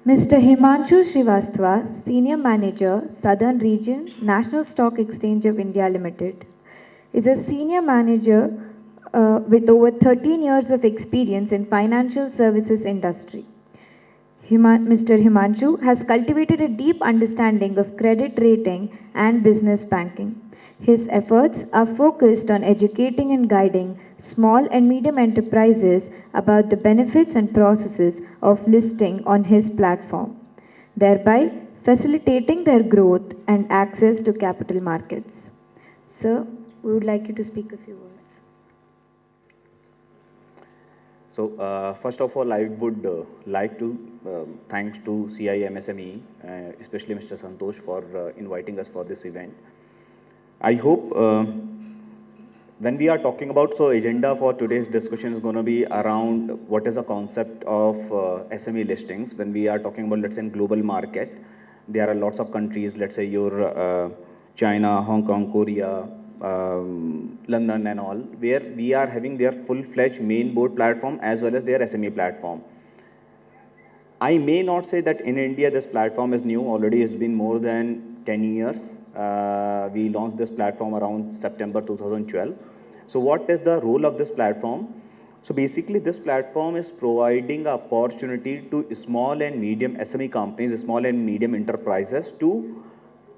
Mr. Himanshu Srivastava, Senior Manager, Southern Region, National Stock Exchange of India Limited, is a senior manager with over 13 years of experience in financial services industry. Mr. Himanshu has cultivated a deep understanding of credit rating and business banking. His efforts are focused on educating and guiding small and medium enterprises about the benefits and processes of listing on his platform, thereby facilitating their growth and access to capital markets. Sir, we would like you to speak a few words. So, first of all, I would like to thanks to CI MSME, especially Mr. Santosh, for inviting us for this event. I hope when we are talking about, so agenda for today's discussion is going to be around what is the concept of SME listings. When we are talking about, let's say, in global market, there are lots of countries, let's say your China, Hong Kong, Korea, London and all, where we are having their full-fledged main board platform as well as their SME platform. I may not say that in India this platform is new, already it's been more than 10 years. We launched this platform around September 2012. So what is the role of this platform? So basically this platform is providing an opportunity to small and medium SME companies, small and medium enterprises to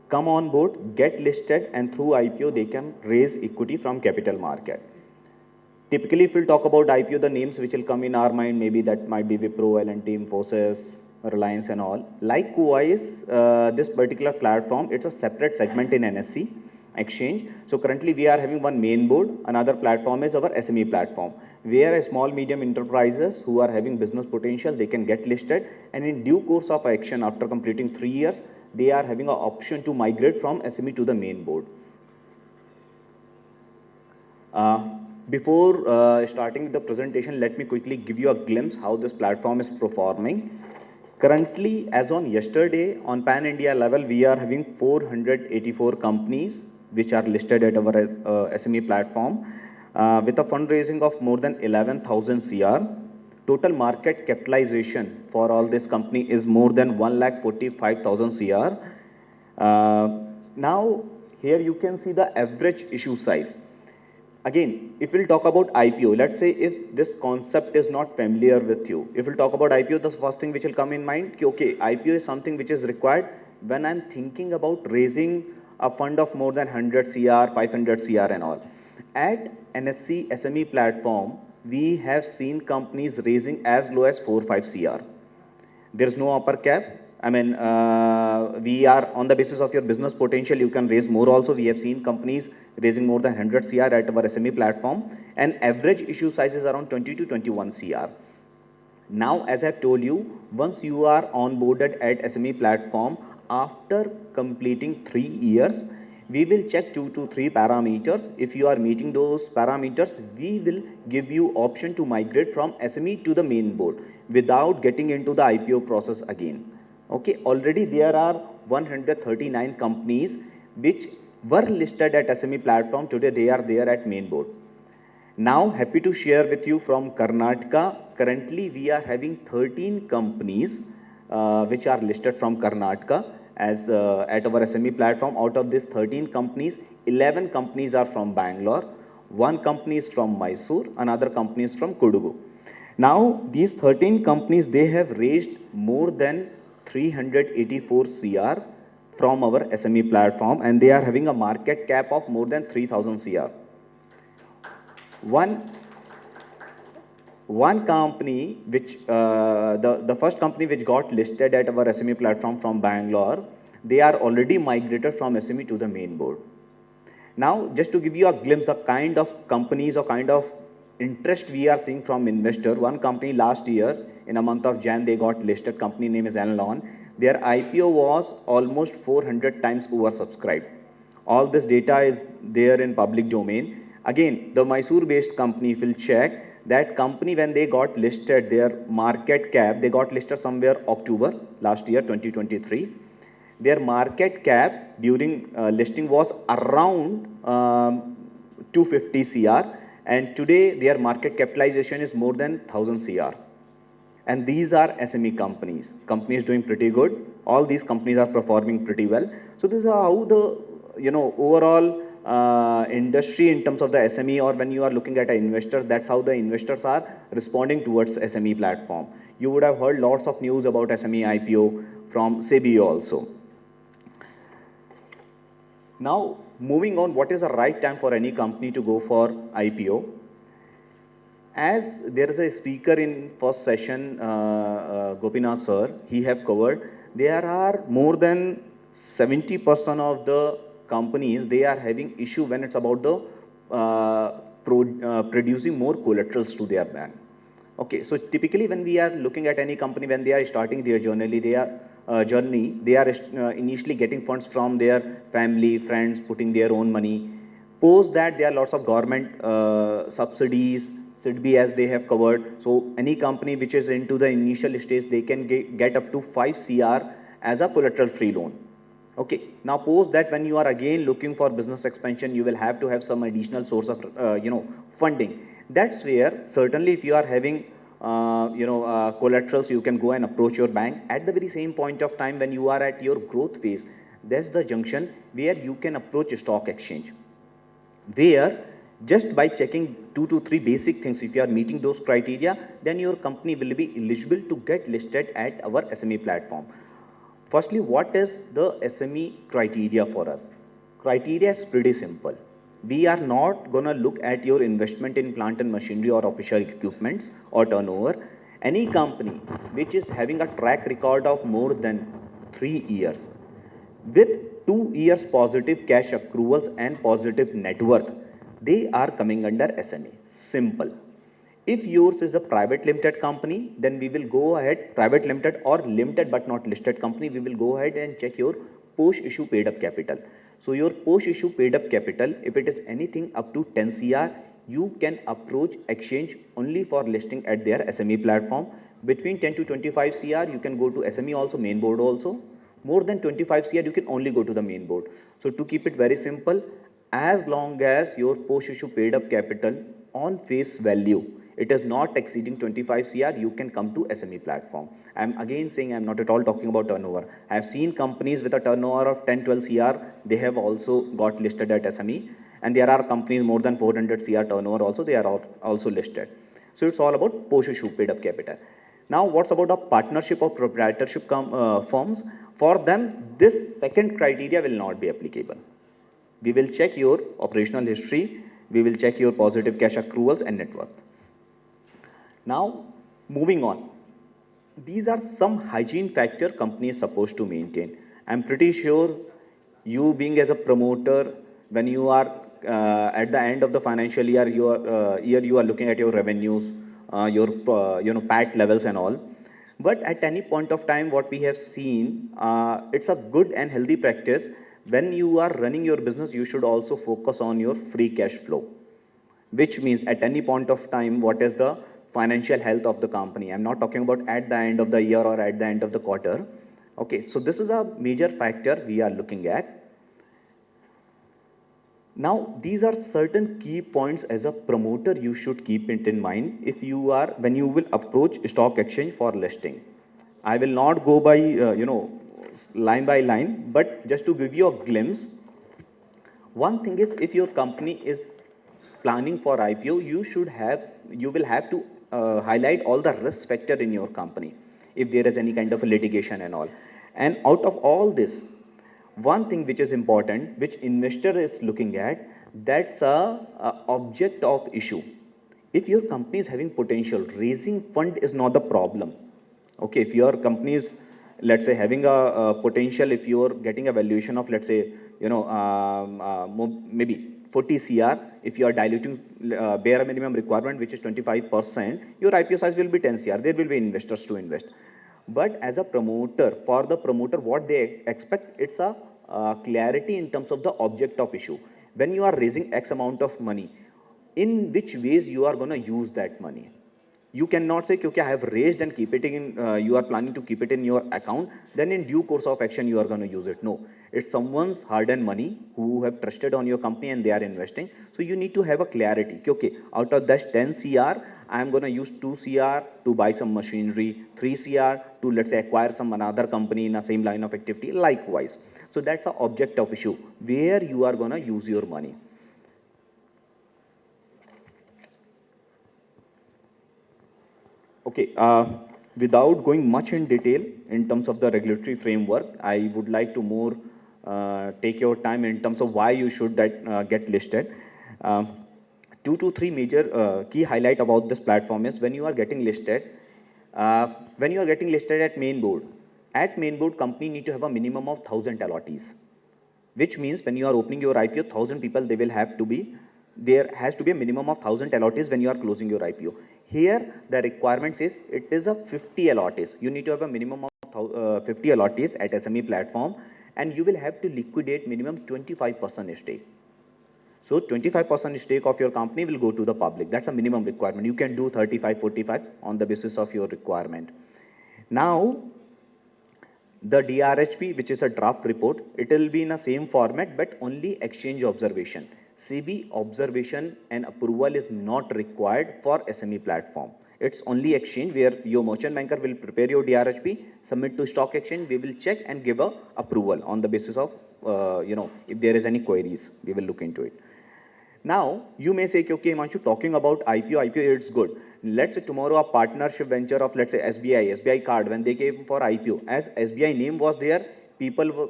come on board, get listed, and through IPO they can raise equity from capital market. Typically, if we'll talk about IPO, the names which will come in our mind, maybe that might be Wipro, L&T, Infosys, Reliance and all. Likewise, this particular platform, it's a separate segment in NSE exchange. So currently we are having one main board, another platform is our SME platform, where a small medium enterprises who are having business potential, they can get listed, and in due course of action after completing 3 years, they are having an option to migrate from SME to the main board. Before starting the presentation, let me quickly give you a glimpse how this platform is performing. Currently, as on yesterday, on pan-India level, we are having 484 companies which are listed at our SME platform with a fundraising of more than 11,000 CR. Total market capitalization for all this company is more than 1,45,000 CR. Now, here you can see the average issue size. Again, if we'll talk about IPO, let's say if this concept is not familiar with you, if we'll talk about IPO, the first thing which will come in mind, okay, IPO is something which is required when I'm thinking about raising a fund of more than 100 CR, 500 CR and all. At NSE SME platform, we have seen companies raising as low as 4-5 CR. There's no upper cap. I mean, we are on the basis of your business potential, you can raise more also. We have seen companies raising more than 100 CR at our SME platform, and average issue size is around 20 to 21 CR. Now, as I've told you, once you are onboarded at SME platform, after completing 3 years, we will check 2 to 3 parameters. If you are meeting those parameters, we will give you option to migrate from SME to the main board without getting into the IPO process again. Okay, already there are 139 companies which were listed at SME platform. Today they are there at main board. Now, happy to share with you from Karnataka. Currently, we are having 13 companies which are listed from Karnataka as at our SME platform. Out of these 13 companies, 11 companies are from Bangalore, 1 company is from Mysore, another company is from Kodagu. Now, these 13 companies, they have raised more than 384 CR from our SME platform, and they are having a market cap of more than 3,000 CR. One company which, the first company which got listed at our SME platform from Bangalore, they are already migrated from SME to the main board. Now, just to give you a glimpse, the kind of companies or kind of interest we are seeing from investor. One company last year, in a month of Jan, they got listed, company name is Enlon. Their IPO was almost 400 times oversubscribed. All this data is there in public domain. Again, the Mysore-based company, if you'll check, that company when they got listed, their market cap, they got listed somewhere October last year, 2023. Their market cap during listing was around 250 CR, and today their market capitalization is more than 1000 CR. And these are SME companies. Companies doing pretty good. All these companies are performing pretty well. So this is how the overall industry in terms of the SME, or when you are looking at an investor, that's how the investors are responding towards SME platform. You would have heard lots of news about SME IPO from SEBI also. Now, moving on, what is the right time for any company to go for IPO? As there is a speaker in first session, Gopinath sir, he have covered, there are more than 70% of the companies, they are having issue when it's about the producing more collaterals to their bank. Okay, so typically when we are looking at any company, when they are starting their journey, they are initially getting funds from their family, friends, putting their own money. Post that, there are lots of government subsidies, SIDBI as they have covered. So any company which is into the initial stage, they can get up to 5 CR as a collateral free loan. Okay, now post that, when you are again looking for business expansion, you will have to have some additional source of funding. That's where certainly if you are having collaterals, you can go and approach your bank. At the very same point of time when you are at your growth phase, that's the junction where you can approach a stock exchange, where just by checking 2 to 3 basic things, if you are meeting those criteria, then your company will be eligible to get listed at our SME platform. Firstly, what is the SME criteria for us? Criteria is pretty simple. We are not going to look at your investment in plant and machinery or official equipments or turnover. Any company which is having a track record of more than 3 years with 2 years positive cash accruals and positive net worth, they are coming under SME. Simple. If yours is a private limited company, then we will go ahead, private limited or limited but not listed company, we will go ahead and check your post issue paid up capital. So your post issue paid up capital, if it is anything up to 10 CR, you can approach exchange only for listing at their SME platform. Between 10 to 25 CR, you can go to SME also, main board also. More than 25 CR, you can only go to the main board. So to keep it very simple, as long as your post issue paid up capital on face value, it is not exceeding 25 CR, you can come to SME platform. I'm again saying I'm not at all talking about turnover. I have seen companies with a turnover of 10-12 CR, they have also got listed at SME, and there are companies more than 400 CR turnover also, they are also listed. So it's all about post issue paid up capital. Now what's about a partnership or proprietorship firms? For them, this second criteria will not be applicable. We will check your operational history, we will check your positive cash accruals and net worth. Now, moving on. These are some hygiene factor company is supposed to maintain. I'm pretty sure you being as a promoter, when you are at the end of the financial year, you are looking at your revenues, your PAT levels and all. But at any point of time, what we have seen, it's a good and healthy practice. When you are running your business, you should also focus on your free cash flow, which means at any point of time, what is the financial health of the company. I'm not talking about at the end of the year or at the end of the quarter. Okay, so this is a major factor we are looking at. Now, these are certain key points as a promoter you should keep it in mind if you are, when you will approach stock exchange for listing. I will not go by, line by line, but just to give you a glimpse, one thing is if your company is planning for IPO, you will have to highlight all the risk factor in your company if there is any kind of litigation and all. And out of all this, one thing which is important, which investor is looking at, that's a object of issue. If your company is having potential, raising fund is not the problem. Okay, if your company is, let's say, having a potential, if you're getting a valuation of, let's say, maybe 40 CR, if you are diluting bare minimum requirement, which is 25%, your IPO size will be 10 CR. There will be investors to invest. But as a promoter, for the promoter, what they expect, it's a clarity in terms of the object of issue. When you are raising X amount of money, in which ways you are going to use that money. You cannot say, okay, I have raised and keep it in, you are planning to keep it in your account, then in due course of action, you are going to use it. No, it's someone's hard-earned money who have trusted on your company and they are investing. So you need to have a clarity. Okay, out of that 10 CR, I'm going to use 2 CR to buy some machinery, 3 CR to, let's say, acquire some another company in the same line of activity, likewise. So that's an object of issue, where you are going to use your money. Okay, without going much in detail in terms of the regulatory framework, I would like to more take your time in terms of why you should get listed. 2 to 3 major key highlight about this platform is when you are getting listed, at main board. At main board, company need to have a minimum of 1,000 allottees, which means when you are opening your IPO, 1,000 people, they will have to be, there has to be a minimum of 1,000 allottees when you are closing your IPO. Here, the requirement says it is a 50 allottees. You need to have a minimum of 50 allottees at SME platform, and you will have to liquidate minimum 25% stake. So 25% stake of your company will go to the public. That's a minimum requirement. You can do 35, 45 on the basis of your requirement. Now, the DRHP, which is a draft report, it will be in the same format, but only exchange observation. CB observation and approval is not required for SME platform. It's only exchange where your merchant banker will prepare your DRHP, submit to stock exchange, we will check and give a approval on the basis of, if there is any queries, we will look into it. Now, you may say, okay, Himanshu, talking about IPO, it's good. Let's say tomorrow a partnership venture of, let's say, SBI card, when they came for IPO, as SBI name was there, people were,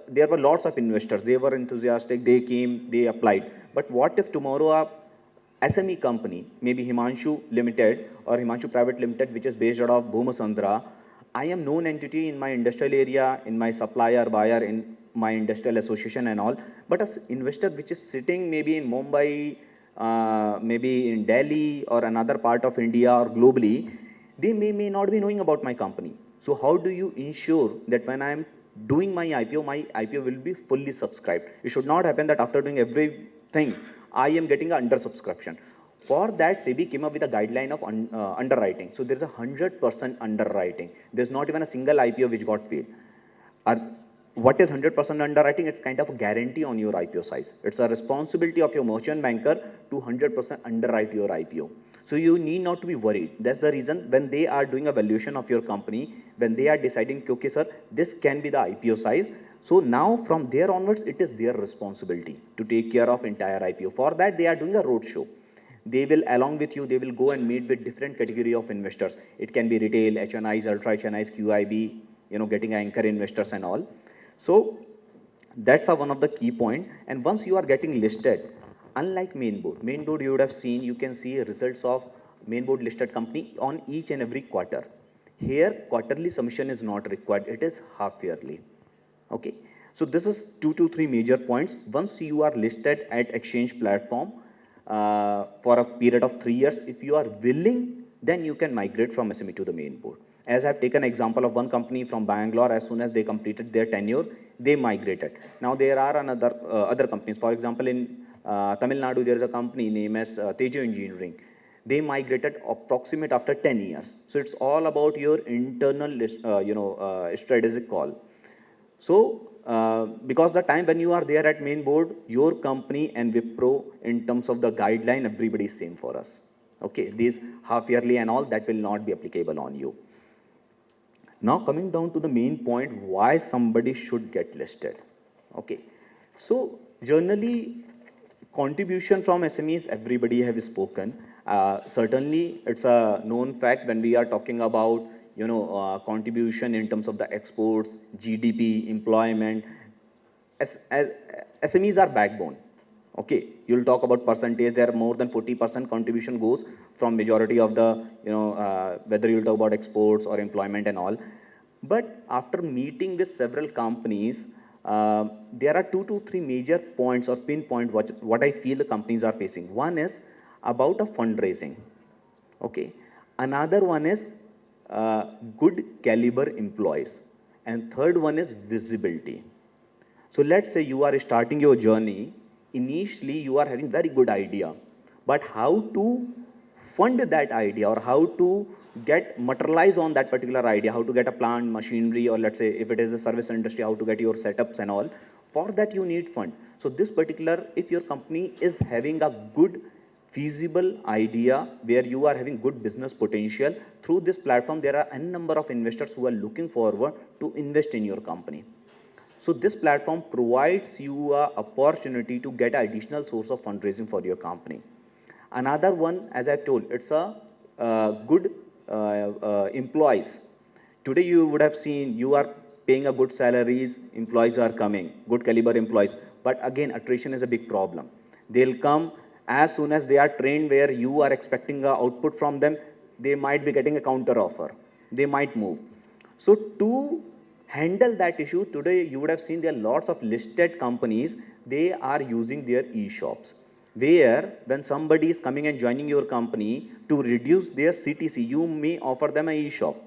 there were lots of investors, they were enthusiastic, they came, they applied. But what if tomorrow a SME company, maybe Himanshu Limited or Himanshu Private Limited, which is based out of Bhumasandra, I am known entity in my industrial area, in my supplier, buyer, in my industrial association and all, but as investor which is sitting maybe in Mumbai, maybe in Delhi or another part of India or globally, they may not be knowing about my company. So how do you ensure that when I am doing my IPO will be fully subscribed? It should not happen that after doing everything, I am getting an undersubscription. For that, SEBI came up with a guideline of underwriting. So there's 100% underwriting. There's not even a single IPO which got failed. What is 100% underwriting? It's kind of a guarantee on your IPO size. It's a responsibility of your merchant banker to 100% underwrite your IPO. So you need not to be worried. That's the reason when they are doing a valuation of your company, when they are deciding, okay, sir, this can be the IPO size. So now from there onwards, it is their responsibility to take care of entire IPO. For that, they are doing a roadshow. They will, along with you, they will go and meet with different category of investors. It can be retail, HNIs, ultra HNIs, QIB, getting anchor investors and all. So that's one of the key point. And once you are getting listed, unlike main board you would have seen, you can see results of main board listed company on each and every quarter. Here, quarterly submission is not required. It is half yearly. Okay. So this is 2 to 3 major points. Once you are listed at exchange platform for a period of 3 years, if you are willing, then you can migrate from SME to the main board. As I've taken example of one company from Bangalore, as soon as they completed their tenure, they migrated. Now there are other companies. For example, in Tamil Nadu, there is a company named as Tejo Engineering. They migrated approximate after 10 years. So it's all about your internal, strategic call. So because the time when you are there at main board, your company and Wipro, in terms of the guideline, everybody is same for us. Okay, these half yearly and all, that will not be applicable on you. Now coming down to the main point, why somebody should get listed. Okay, so generally contribution from SMEs, everybody have spoken. Certainly it's a known fact when we are talking about contribution in terms of the exports, GDP, employment. SMEs are backbone. Okay, you'll talk about percentage. There are more than 40% contribution goes from majority of the, whether you'll talk about exports or employment and all. But after meeting with several companies, there are 2 to 3 major points or pinpoint what I feel the companies are facing. One is about a fundraising. Okay, another one is good caliber employees, and third one is visibility. So let's say you are starting your journey. Initially, you are having very good idea, but how to fund that idea or how to get materialize on that particular idea, how to get a plant, machinery, or let's say if it is a service industry, how to get your setups and all. For that, you need fund. So this particular, if your company is having a good feasible idea where you are having good business potential. Through this platform, there are a number of investors who are looking forward to invest in your company. So this platform provides you a opportunity to get an additional source of fundraising for your company. Another one, as I told, it's a good employees. Today you would have seen you are paying a good salaries, employees are coming, good caliber employees. But again, attrition is a big problem. They'll come as soon as they are trained where you are expecting an output from them, they might be getting a counter offer. They might move. So to handle that issue, today you would have seen there are lots of listed companies, they are using their e-shops. Where when somebody is coming and joining your company to reduce their CTC, you may offer them an e-shop.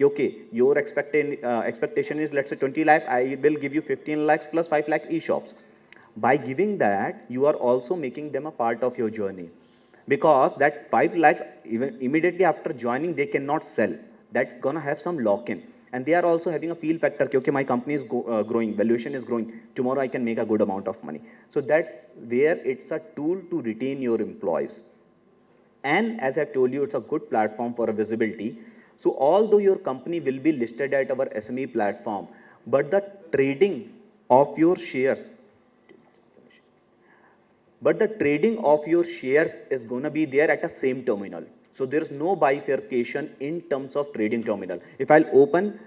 Okay, your expectation is let's say 20 lakh, I will give you 15 lakhs plus 5 lakh e-shops. By giving that, you are also making them a part of your journey. Because that 5 lakhs, even immediately after joining, they cannot sell. That's gonna have some lock-in. And they are also having a feel factor, okay, my company is growing, valuation is growing, tomorrow I can make a good amount of money. So that's where it's a tool to retain your employees. And as I've told you, it's a good platform for a visibility. So although your company will be listed at our SME platform, but the trading of your shares, is going to be there at the same terminal. So there is no bifurcation in terms of trading terminal. If I'll open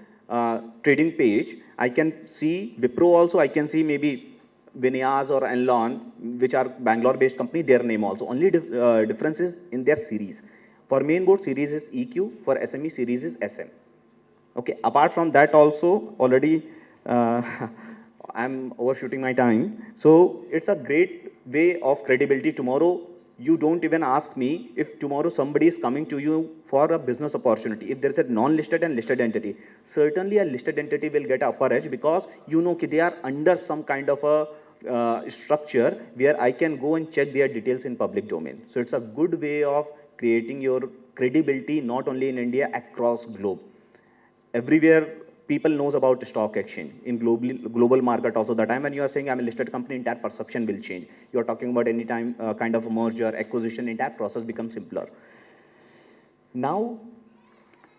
trading page, I can see Wipro also, I can see maybe Vinyas or Enlon, which are Bangalore based company, their name also. Only difference is in their series. For main board series is EQ, for SME series is SM. Okay, apart from that also, already I'm overshooting my time. So it's a great way of credibility. Tomorrow, you don't even ask me if tomorrow somebody is coming to you for a business opportunity. If there's a non-listed and listed entity, certainly a listed entity will get upper edge because you know they are under some kind of a structure where I can go and check their details in public domain. So it's a good way of creating your credibility not only in India, across globe. Everywhere people knows about stock exchange in global market also. The time when you are saying I'm a listed company, entire perception will change. You are talking about any time kind of a merger, acquisition, entire process becomes simpler. Now,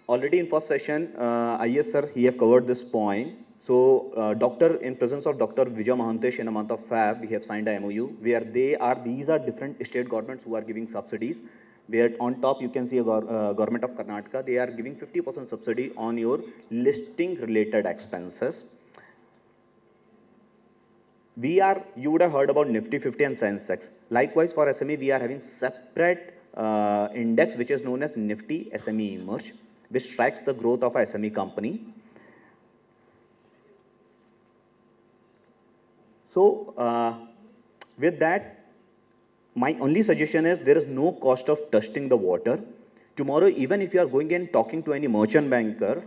already in first session, IS sir, he have covered this point. So, doctor, in presence of Dr. Vijay Mahantesh, in a month of Feb, we have signed a MOU where these are different state governments who are giving subsidies. Where on top you can see a government of Karnataka, they are giving 50% subsidy on your listing related expenses. You would have heard about Nifty 50 and Sensex. Likewise, for SME, we are having separate index which is known as Nifty SME EMERGE, which tracks the growth of a SME company. So, with that, my only suggestion is there is no cost of testing the water. Tomorrow, even if you are going and talking to any merchant banker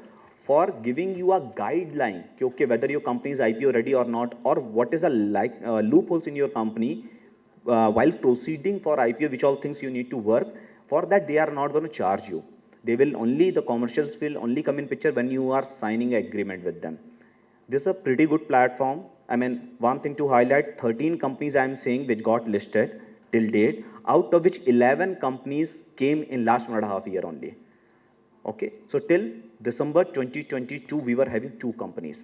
for giving you a guideline, okay, whether your company is IPO ready or not, or what is a loopholes in your company while proceeding for IPO, which all things you need to work, for that they are not going to charge you. The commercials will only come in picture when you are signing an agreement with them. This is a pretty good platform. I mean, one thing to highlight, 13 companies I am saying which got listed till date, out of which 11 companies came in last 1.5 year only. Okay, so till December 2022, we were having 2 companies.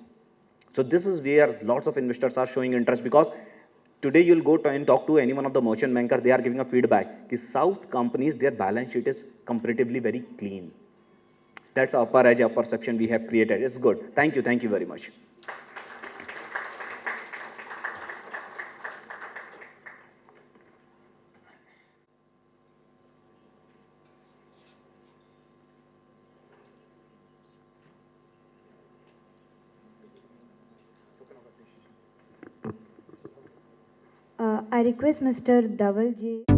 So this is where lots of investors are showing interest, because today you'll go and talk to any one of the merchant banker, they are giving a feedback. The South companies, their balance sheet is comparatively very clean. That's upper edge, upper perception we have created. It's good. Thank you very much. I request Mr. Dhaval J.